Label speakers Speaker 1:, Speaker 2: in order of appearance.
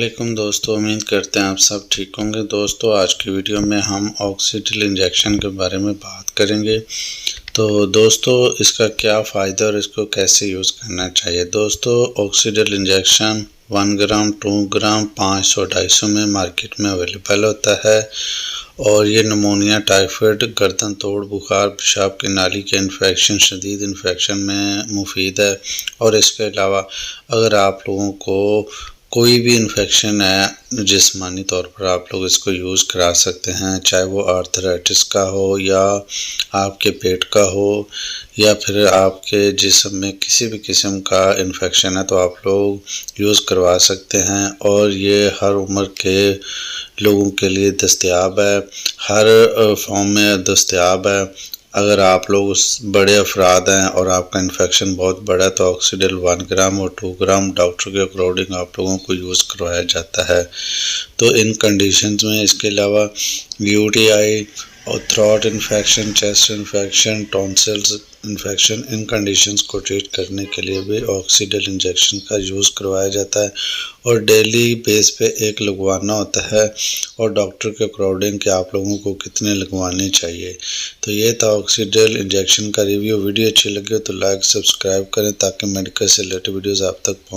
Speaker 1: वालेकुम दोस्तों, उम्मीद करते हैं आप सब ठीक होंगे। दोस्तों आज की वीडियो में हम ऑक्सीडिल इंजेक्शन के बारे में बात करेंगे। तो दोस्तों इसका क्या फ़ायदा और इसको कैसे यूज़ करना चाहिए। दोस्तों ऑक्सीडिल इंजेक्शन 1 ग्राम 2 ग्राम 500 250 में मार्केट में अवेलेबल होता है और ये निमोनिया, टाइफाइड, गर्दन तोड़ बुखार, पेशाब की नाली के इन्फेक्शन, शदीद इन्फेक्शन में मुफीद है। और इसके अलावा अगर आप लोगों को कोई भी इन्फेक्शन है जिस्मानी तौर पर, आप लोग इसको यूज़ करा सकते हैं, चाहे वो आर्थराइटिस का हो या आपके पेट का हो या फिर आपके जिस्म में किसी भी किस्म का इन्फेक्शन है तो आप लोग यूज़ करवा सकते हैं। और ये हर उम्र के लोगों के लिए दस्तयाब है, हर फॉर्म में दस्तयाब है। अगर आप लोग उस बड़े अफराद हैं और आपका इन्फेक्शन बहुत बड़ा है तो ऑक्सीडिल 1 ग्राम और 2 ग्राम डॉक्टर के अकॉर्डिंग आप लोगों को यूज़ करवाया जाता है। तो इन कंडीशंस में इसके अलावा यूटीआई और throat infection, chest infection, tonsils infection, इन कंडीशंस को ट्रीट करने के लिए भी ऑक्सीडिल इंजेक्शन का यूज़ करवाया जाता है और डेली बेस पे एक लगवाना होता है और डॉक्टर के अकॉर्डिंग कि आप लोगों को कितने लगवाने चाहिए। तो ये था ऑक्सीडिल इंजेक्शन का रिव्यू। वीडियो अच्छी लगे तो लाइक सब्सक्राइब करें ताकि मेडिकल से रिलेटेड वीडियोज़ आप तक पहुँच